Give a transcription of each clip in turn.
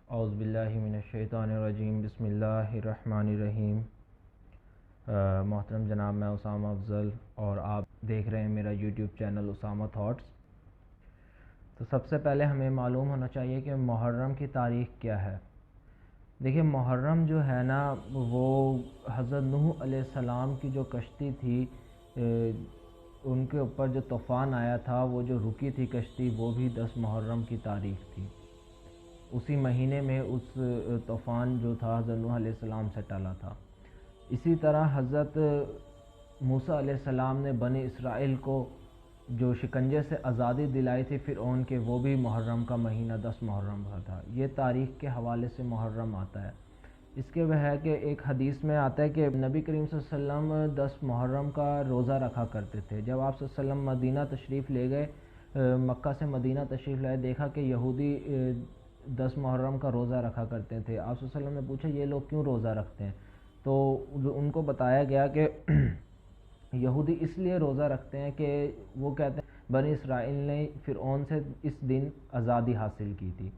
اعوذ باللہ من الشیطان الرجیم، بسم اللہ الرحمن الرحیم۔ محترم جناب، میں اسامہ افضل اور آپ دیکھ رہے ہیں میرا یوٹیوب چینل اسامہ تھاٹس۔ تو سب سے پہلے ہمیں معلوم ہونا چاہیے کہ محرم کی تاریخ کیا ہے۔ دیکھیں، محرم جو ہے نا، وہ حضرت نوح علیہ السلام کی جو کشتی تھی، ان کے اوپر جو طوفان آیا تھا، وہ جو رکی تھی کشتی، وہ بھی 10 محرم کی تاریخ تھی۔ اسی مہینے میں اس طوفان جو تھا حضرت نوح علیہ السلام سے ٹلا تھا۔ اسی طرح حضرت موسیٰ علیہ السلام نے بنی اسرائیل کو جو شکنجے سے آزادی دلائی تھی فرعون کے، وہ بھی محرم کا مہینہ 10 محرم کا تھا۔ یہ تاریخ کے حوالے سے محرم آتا ہے۔ اس کے وہ ہے کہ ایک حدیث میں آتا ہے کہ نبی کریم صلی اللہ علیہ وسلم 10 محرم کا روزہ رکھا کرتے تھے۔ جب آپ صلی اللہ علیہ وسلم مدینہ تشریف لے گئے، مکہ سے مدینہ تشریف لائے، دیکھا کہ یہودی 10 محرم کا روزہ رکھا کرتے تھے۔ آپ صلی اللہ علیہ وسلم نے پوچھا یہ لوگ کیوں روزہ رکھتے ہیں؟ تو ان کو بتایا گیا کہ یہودی اس لیے روزہ رکھتے ہیں کہ وہ کہتے ہیں بنی اسرائیل نے فرعون سے اس دن آزادی حاصل کی تھی۔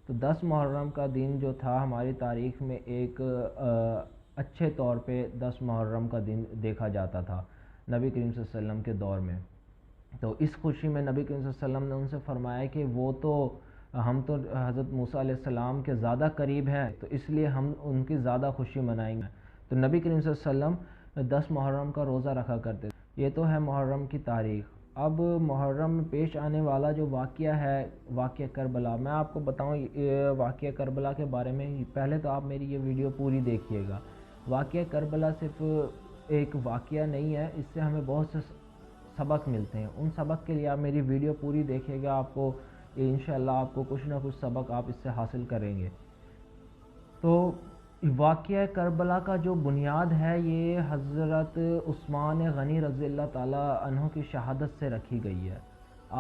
تو 10 محرم کا دن جو تھا ہماری تاریخ میں ایک اچھے طور پہ 10 محرم کا دن دیکھا جاتا تھا نبی کریم صلی اللہ علیہ وسلم کے دور میں۔ تو اس خوشی میں نبی کریم صلی اللہ علیہ وسلم نے ان سے فرمایا کہ ہم تو حضرت موسیٰ علیہ السلام کے زیادہ قریب ہیں، تو اس لیے ہم ان کی زیادہ خوشی منائیں گے۔ تو نبی کریم صلی اللہ علیہ وسلم 10 محرم کا روزہ رکھا کرتے تھے۔ یہ تو ہے محرم کی تاریخ۔ اب محرم میں پیش آنے والا جو واقعہ ہے، واقعہ کربلا، میں آپ کو بتاؤں واقعہ کربلا کے بارے میں۔ پہلے تو آپ میری یہ ویڈیو پوری دیکھیے گا۔ واقعہ کربلا صرف ایک واقعہ نہیں ہے، اس سے ہمیں بہت سے سبق ملتے ہیں۔ ان سبق کے لیے آپ میری ویڈیو پوری دیکھیے گا، آپ کو انشاءاللہ آپ کو کچھ نہ کچھ سبق آپ اس سے حاصل کریں گے۔ تو واقعہ کربلا کا جو بنیاد ہے، یہ حضرت عثمان غنی رضی اللہ تعالیٰ عنہ کی شہادت سے رکھی گئی ہے۔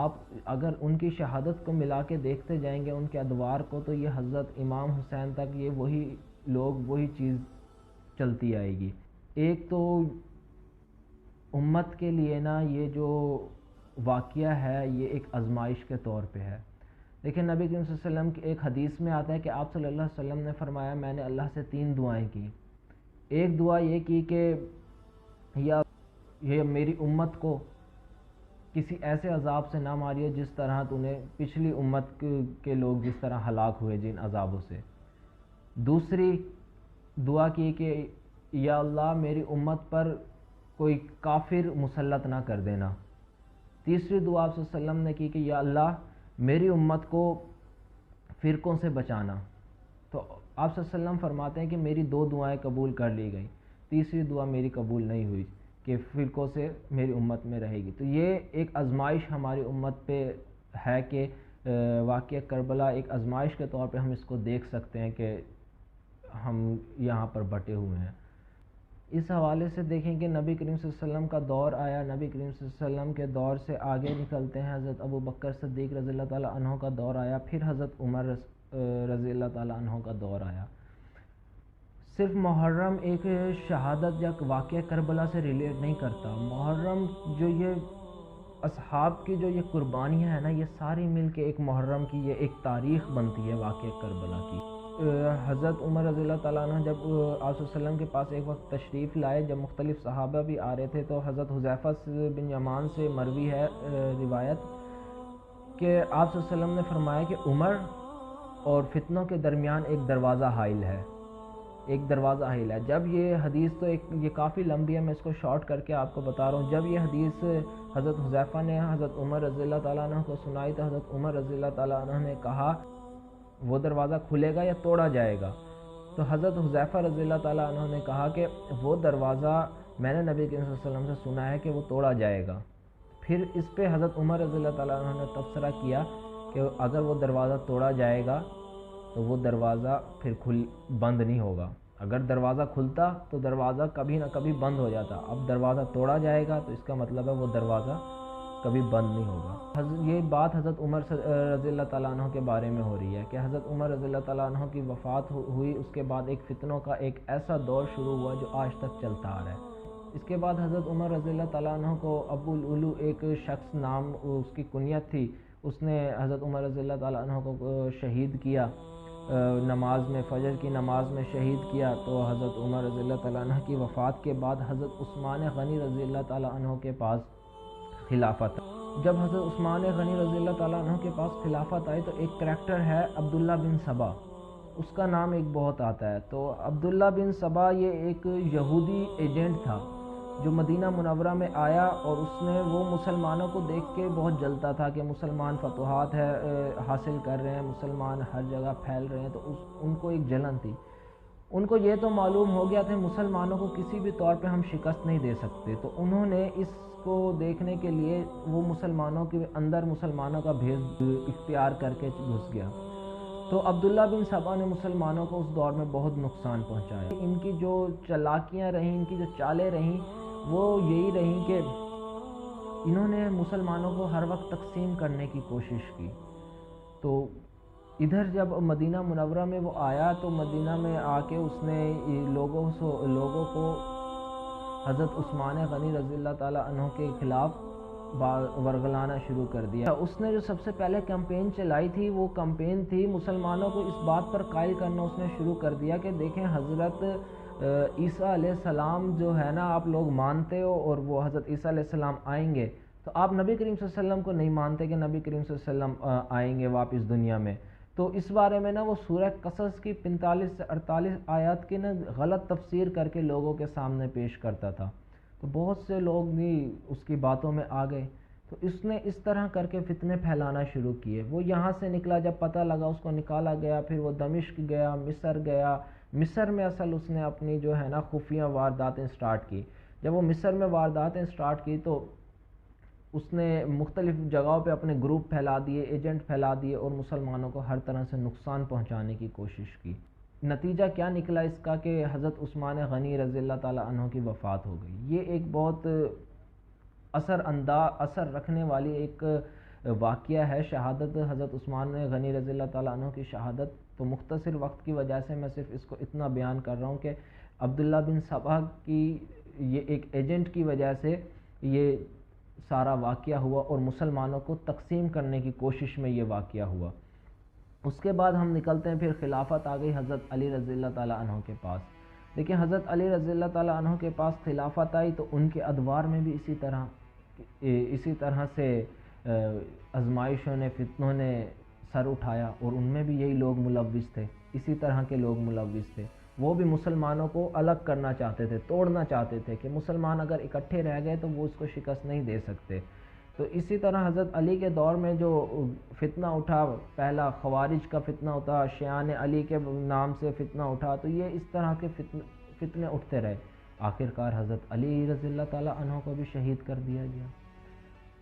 آپ اگر ان کی شہادت کو ملا کے دیکھتے جائیں گے، ان کے ادوار کو، تو یہ حضرت امام حسین تک یہ وہی لوگ، وہی چیز چلتی آئے گی۔ ایک تو امت کے لیے نا یہ جو واقعہ ہے، یہ ایک آزمائش کے طور پہ ہے۔ لیکن نبی کریم صلی اللہ علیہ وسلم کی ایک حدیث میں آتا ہے کہ آپ صلی اللہ علیہ وسلم نے فرمایا میں نے اللہ سے 3 دعائیں کی۔ ایک دعا یہ کی کہ یہ میری امت کو کسی ایسے عذاب سے نہ ماریے جس طرح تو نے پچھلی امت کے لوگ جس طرح ہلاک ہوئے جن عذابوں سے۔ دوسری دعا کی کہ یا اللہ میری امت پر کوئی کافر مسلط نہ کر دینا۔ تیسری دعا آپ صلی اللہ علیہ وسلم نے کی کہ یا اللہ میری امت کو فرقوں سے بچانا۔ تو آپ صلی اللہ علیہ وسلم فرماتے ہیں کہ میری 2 دعائیں قبول کر لی گئی، تیسری دعا میری قبول نہیں ہوئی کہ فرقوں سے میری امت میں رہے گی۔ تو یہ ایک آزمائش ہماری امت پہ ہے کہ واقعہ کربلا ایک آزمائش کے طور پہ ہم اس کو دیکھ سکتے ہیں کہ ہم یہاں پر بٹے ہوئے ہیں۔ اس حوالے سے دیکھیں کہ نبی کریم صلی اللہ علیہ وسلم کا دور آیا، نبی کریم صلی اللہ علیہ وسلم کے دور سے آگے نکلتے ہیں، حضرت ابو بکر صدیق رضی اللہ تعالیٰ عنہ کا دور آیا، پھر حضرت عمر رضی اللہ تعالیٰ عنہ کا دور آیا۔ صرف محرم ایک شہادت یا واقعہ کربلا سے ریلیٹ نہیں کرتا۔ محرم جو یہ اصحاب کی جو یہ قربانیاں ہیں نا، یہ ساری مل کے ایک محرم کی یہ ایک تاریخ بنتی ہے واقعہ کربلا کی۔ حضرت عمر رضی اللہ تعالیٰ عنہ جب آپ صلی اللہ علیہ وسلم کے پاس ایک وقت تشریف لائے، جب مختلف صحابہ بھی آ رہے تھے، تو حضرت حذیفہ بن یمان سے مروی ہے روایت کہ آپ صلی اللہ علیہ وسلم نے فرمایا کہ عمر اور فتنوں کے درمیان ایک دروازہ حائل ہے، ایک دروازہ حائل ہے۔ جب یہ حدیث تو یہ کافی لمبی ہے، میں اس کو شارٹ کر کے آپ کو بتا رہا ہوں۔ جب یہ حدیث حضرت حذیفہ نے حضرت عمر رضی اللہ تعالیٰ عنہ کو سنائی، تو حضرت عمر رضی اللہ تعالیٰ عنہ نے کہا وہ دروازہ کھلے گا یا توڑا جائے گا؟ تو حضرت حذیفہ رضی اللہ تعالیٰ عنہ نے کہا کہ وہ دروازہ میں نے نبی کریم صلی اللہ علیہ وسلم سے سنا ہے کہ وہ توڑا جائے گا۔ پھر اس پہ حضرت عمر رضی اللہ تعالیٰ عنہ نے تبصرہ کیا کہ اگر وہ دروازہ توڑا جائے گا تو وہ دروازہ پھر بند نہیں ہوگا۔ اگر دروازہ کھلتا تو دروازہ کبھی نہ کبھی بند ہو جاتا، اب دروازہ توڑا جائے گا تو اس کا مطلب ہے وہ دروازہ کبھی بند نہیں ہوگا۔ یہ بات حضرت عمر رضی اللہ تعالیٰ عنہ کے بارے میں ہو رہی ہے کہ حضرت عمر رضی اللہ تعالیٰ عنہ کی وفات ہوئی، اس کے بعد ایک فتنوں کا ایک ایسا دور شروع ہوا جو آج تک چلتا آ رہا ہے۔ اس کے بعد حضرت عمر رضی اللہ تعالیٰ عنہ کو ابو العلو ایک شخص نام اس کی کنیت تھی، اس نے حضرت عمر رضی اللہ تعالیٰ عنہ کو شہید کیا۔ نماز میں، فجر کی نماز میں شہید کیا، تو حضرت عمر رضی اللہ تعالیٰ عنہ کی وفات کے بعد حضرت عثمان غنی رضی اللہ تعالیٰ عنہ کے پاس خلافت آئی۔ جب حضرت عثمان غنی رضی اللہ تعالیٰ عنہ کے پاس خلافت آئی تو ایک کریکٹر ہے عبداللہ بن سبا، اس کا نام ایک بہت آتا ہے۔ تو عبداللہ بن سبا یہ ایک یہودی ایجنٹ تھا جو مدینہ منورہ میں آیا، اور اس نے وہ مسلمانوں کو دیکھ کے بہت جلتا تھا کہ مسلمان فتوحات حاصل کر رہے ہیں، مسلمان ہر جگہ پھیل رہے ہیں، تو ان کو ایک جلن تھی۔ ان کو یہ تو معلوم ہو گیا تھا مسلمانوں کو کسی بھی طور پہ ہم شکست نہیں دے سکتے، تو انہوں نے اس کو دیکھنے کے لیے وہ مسلمانوں کے اندر مسلمانوں کا بھید اختیار کر کے گھس گیا۔ تو عبداللہ بن سبا نے مسلمانوں کو اس دور میں بہت نقصان پہنچایا۔ ان کی جو چالاکیاں رہیں، ان کی جو چالیں رہیں، وہ یہی رہیں کہ انہوں نے مسلمانوں کو ہر وقت تقسیم کرنے کی کوشش کی۔ تو ادھر جب مدینہ منورہ میں وہ آیا تو مدینہ میں آ کے اس نے لوگوں کو حضرت عثمان غنی رضی اللہ تعالیٰ عنہ کے خلاف ورگلانا شروع کر دیا۔ اس نے جو سب سے پہلے کیمپین چلائی تھی وہ کیمپین تھی مسلمانوں کو اس بات پر قائل کرنا۔ اس نے شروع کر دیا کہ دیکھیں حضرت عیسیٰ علیہ السلام جو ہے نا آپ لوگ مانتے ہو، اور وہ حضرت عیسیٰ علیہ السلام آئیں گے، تو آپ نبی کریم صلی اللہ علیہ وسلم کو نہیں مانتے کہ نبی کریم صلی اللہ علیہ وسلم آئیں گے واپس دنیا میں۔ تو اس بارے میں نا وہ سورہ قصص کی 45 سے 48 آیات کی نا غلط تفسیر کر کے لوگوں کے سامنے پیش کرتا تھا، تو بہت سے لوگ بھی اس کی باتوں میں آ گئے۔ تو اس نے اس طرح کر کے فتنے پھیلانا شروع کیے۔ وہ یہاں سے نکلا، جب پتہ لگا اس کو نکالا گیا، پھر وہ دمشق گیا، مصر گیا۔ مصر میں اصل اس نے اپنی جو ہے نا خفیہ وارداتیں سٹارٹ کی۔ جب وہ مصر میں وارداتیں سٹارٹ کی تو اس نے مختلف جگہوں پہ اپنے گروپ پھیلا دیے، ایجنٹ پھیلا دیے، اور مسلمانوں کو ہر طرح سے نقصان پہنچانے کی کوشش کی۔ نتیجہ کیا نکلا اس کا کہ حضرت عثمان غنی رضی اللہ تعالیٰ عنہ کی وفات ہو گئی۔ یہ ایک بہت اثر رکھنے والی ایک واقعہ ہے، شہادت حضرت عثمان غنی رضی اللہ تعالیٰ عنہ کی شہادت۔ تو مختصر وقت کی وجہ سے میں صرف اس کو اتنا بیان کر رہا ہوں کہ عبداللہ بن سبا کی یہ ایک ایجنٹ کی وجہ سے یہ سارا واقعہ ہوا، اور مسلمانوں کو تقسیم کرنے کی کوشش میں یہ واقعہ ہوا۔ اس کے بعد ہم نکلتے ہیں، پھر خلافت آ گئی حضرت علی رضی اللہ تعالیٰ عنہ کے پاس۔ لیکن حضرت علی رضی اللہ تعالیٰ عنہ کے پاس خلافت آئی تو ان کے ادوار میں بھی اسی طرح سے آزمائشوں نے، فتنوں نے سر اٹھایا، اور ان میں بھی یہی لوگ ملوث تھے، اسی طرح کے لوگ ملوث تھے۔ وہ بھی مسلمانوں کو الگ کرنا چاہتے تھے، توڑنا چاہتے تھے کہ مسلمان اگر اکٹھے رہ گئے تو وہ اس کو شکست نہیں دے سکتے۔ تو اسی طرح حضرت علی کے دور میں جو فتنہ اٹھا، پہلا خوارج کا فتنہ اٹھا، شیعان علی کے نام سے فتنہ اٹھا، تو یہ اس طرح کے فتنے اٹھتے رہے۔ آخرکار حضرت علی رضی اللہ تعالیٰ عنہ کو بھی شہید کر دیا گیا۔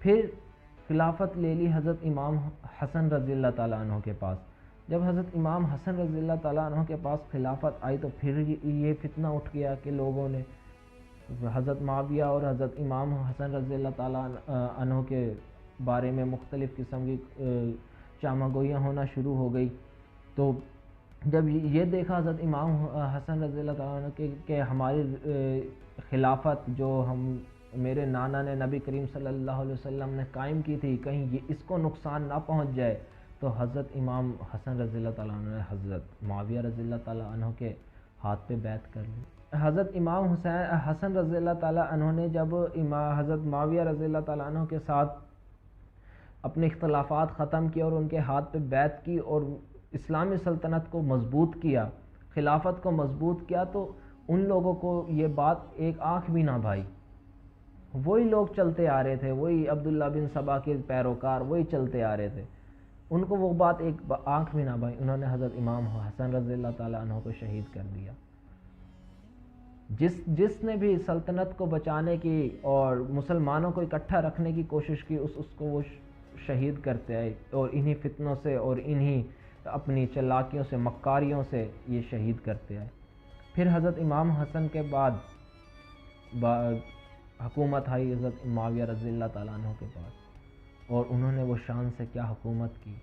پھر خلافت لے لی حضرت امام حسن رضی اللہ تعالیٰ عنہ کے پاس۔ جب حضرت امام حسن رضی اللہ تعالیٰ عنہ کے پاس خلافت آئی تو پھر یہ فتنہ اٹھ گیا کہ لوگوں نے حضرت معاویہ اور حضرت امام حسن رضی اللہ تعالیٰ عنہ کے بارے میں مختلف قسم کی چامہ گوئیاں ہونا شروع ہو گئی۔ تو جب یہ دیکھا حضرت امام حسن رضی اللہ تعالیٰ عنہ کہ ہماری خلافت جو میرے نانا نے نبی کریم صلی اللہ علیہ وسلم نے قائم کی تھی، کہیں یہ اس کو نقصان نہ پہنچ جائے، تو حضرت امام حسن رضی اللہ تعالیٰ عنہ نے حضرت معاویہ رضی اللہ تعالیٰ عنہ کے ہاتھ پہ بیعت کر لی۔ حضرت امام حسن رضی اللہ تعالیٰ عنہ نے جب حضرت معاویہ رضی اللہ تعالیٰ عنہ کے ساتھ اپنے اختلافات ختم کیے اور ان کے ہاتھ پہ بیعت کی اور اسلامی سلطنت کو مضبوط کیا، خلافت کو مضبوط کیا، تو ان لوگوں کو یہ بات ایک آنکھ بھی نہ بھائی۔ وہی لوگ چلتے آ رہے تھے، وہی عبداللہ بن سبا کے پیروکار وہی چلتے آ رہے تھے، ان کو وہ بات ایک آنکھ بھی نہ بھائی۔ انہوں نے حضرت امام حسن رضی اللہ تعالیٰ عنہ کو شہید کر دیا۔ جس نے بھی سلطنت کو بچانے کی اور مسلمانوں کو اکٹھا رکھنے کی کوشش کی اس کو وہ شہید کرتے آئے، اور انہی فتنوں سے اور انہی اپنی چلاکیوں سے، مکاریوں سے یہ شہید کرتے آئے۔ پھر حضرت امام حسن کے بعد حکومت آئی حضرت معاویہ رضی اللہ تعالیٰ عنہ کے پاس، اور انہوں نے وہ شان سے کیا حکومت کی۔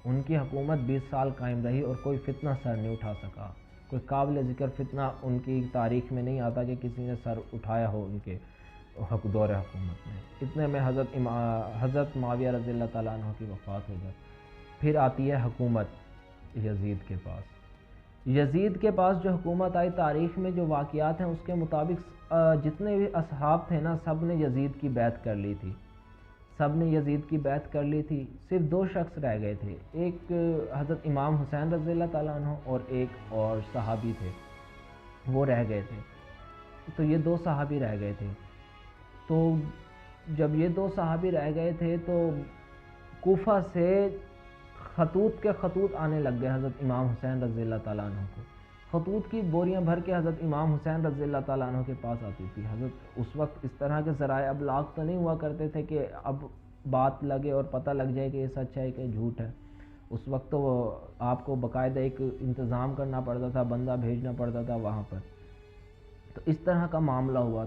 ان کی حکومت 20 سال قائم رہی اور کوئی فتنہ سر نہیں اٹھا سکا۔ کوئی قابل ذکر فتنہ ان کی تاریخ میں نہیں آتا کہ کسی نے سر اٹھایا ہو ان کے دور حکومت میں۔ اتنے میں حضرت معاویہ رضی اللہ تعالیٰ عنہ کی وفات ہو گئی۔ پھر آتی ہے حکومت، یزید کے پاس۔ یزید کے پاس جو حکومت آئی، تاریخ میں جو واقعات ہیں اس کے مطابق جتنے بھی اصحاب تھے نا، سب نے یزید کی بیعت کر لی تھی، سب نے یزید کی بیعت کر لی تھی۔ صرف دو شخص رہ گئے تھے، ایک حضرت امام حسین رضی اللہ تعالیٰ عنہ اور ایک اور صحابی تھے، وہ رہ گئے تھے۔ تو یہ دو صحابی رہ گئے تھے۔ تو جب یہ دو صحابی رہ گئے تھے تو کوفہ سے خطوط کے خطوط آنے لگ گئے حضرت امام حسین رضی اللہ تعالیٰ عنہ کو۔ خطوط کی بوریاں بھر کے حضرت امام حسین رضی اللہ تعالیٰ عنہ کے پاس آتی تھی۔ حضرت اس وقت اس طرح کے ذرائع ابلاغ تو نہیں ہوا کرتے تھے کہ اب بات لگے اور پتہ لگ جائے کہ یہ سچ ہے کہ جھوٹ ہے۔ اس وقت تو آپ کو باقاعدہ ایک انتظام کرنا پڑتا تھا، بندہ بھیجنا پڑتا تھا وہاں پر۔ تو اس طرح کا معاملہ ہوا۔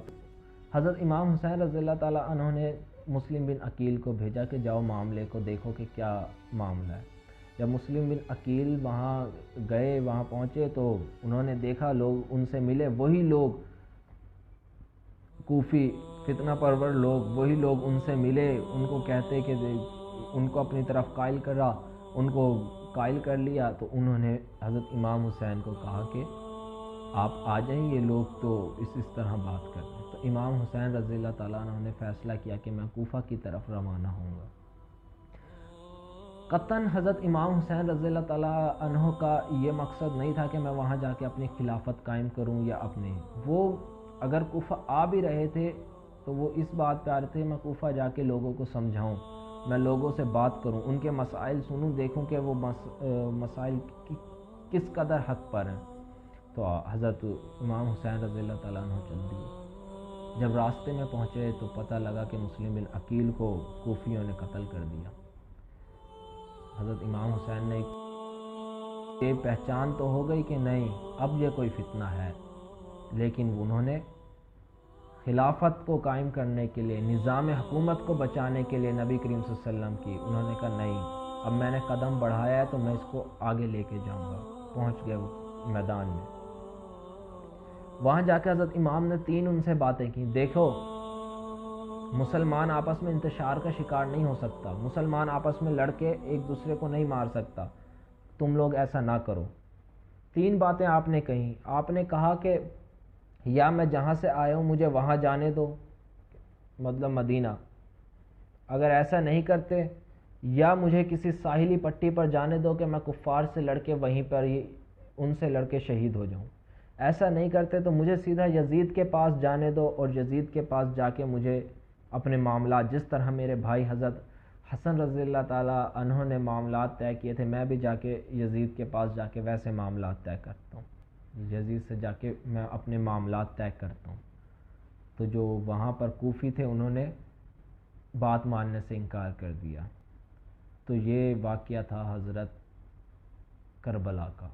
حضرت امام حسین رضی اللہ تعالیٰ عنہ نے مسلم بن عقیل کو بھیجا کہ جاؤ معاملے کو دیکھو کہ کیا معاملہ ہے۔ جب مسلم بن عقیل وہاں گئے، وہاں پہنچے تو انہوں نے دیکھا، لوگ ان سے ملے، وہی لوگ کوفی فتنہ پرور لوگ، وہی لوگ ان سے ملے، ان کو کہتے کہ ان کو اپنی طرف قائل کرا، ان کو قائل کر لیا۔ تو انہوں نے حضرت امام حسین کو کہا کہ آپ آ جائیں، یہ لوگ تو اس طرح بات کر رہے ہیں۔ تو امام حسین رضی اللہ تعالیٰ عنہ نے فیصلہ کیا کہ میں کوفہ کی طرف روانہ ہوں گا۔ قطعاً حضرت امام حسین رضی اللہ تعالیٰ عنہ کا یہ مقصد نہیں تھا کہ میں وہاں جا کے اپنی خلافت قائم کروں یا اپنے، وہ اگر کوفہ آ بھی رہے تھے تو وہ اس بات پہ آ رہے تھے میں کوفہ جا کے لوگوں کو سمجھاؤں، میں لوگوں سے بات کروں، ان کے مسائل سنوں، دیکھوں کہ وہ مسائل کس قدر حق پر ہیں۔ تو حضرت امام حسین رضی اللہ تعالیٰ عنہ چل دیے۔ جب راستے میں پہنچے تو پتہ لگا کہ مسلم بن عقیل کو کوفیوں نے قتل کر دیا۔ حضرت امام حسین نے یہ پہچان تو ہو گئی کہ نہیں اب یہ کوئی فتنہ ہے، لیکن انہوں نے خلافت کو قائم کرنے کے لیے، نظام حکومت کو بچانے کے لیے نبی کریم صلی اللہ علیہ وسلم کی، انہوں نے کہا نہیں اب میں نے قدم بڑھایا ہے تو میں اس کو آگے لے کے جاؤں گا۔ پہنچ گئے وہ میدان میں، وہاں جا کے حضرت امام نے تین ان سے باتیں کی۔ دیکھو مسلمان آپس میں انتشار کا شکار نہیں ہو سکتا، مسلمان آپس میں لڑ کے ایک دوسرے کو نہیں مار سکتا، تم لوگ ایسا نہ کرو۔ تین باتیں آپ نے کہیں۔ آپ نے کہا کہ یا میں جہاں سے آیا ہوں مجھے وہاں جانے دو، مطلب مدینہ، اگر ایسا نہیں کرتے یا مجھے کسی ساحلی پٹی پر جانے دو کہ میں کفار سے لڑ کے وہیں پر ہی ان سے لڑ کے شہید ہو جاؤں۔ ایسا نہیں کرتے تو مجھے سیدھا یزید کے پاس جانے دو اور یزید کے پاس جا کے مجھے اپنے معاملات، جس طرح میرے بھائی حضرت حسن رضی اللہ تعالیٰ عنہ نے معاملات طے کیے تھے، میں بھی جا کے یزید کے پاس جا کے ویسے معاملات طے کرتا ہوں، یزید سے جا کے میں اپنے معاملات طے کرتا ہوں۔ تو جو وہاں پر کوفی تھے انہوں نے بات ماننے سے انکار کر دیا۔ تو یہ واقعہ تھا حضرت کربلا کا۔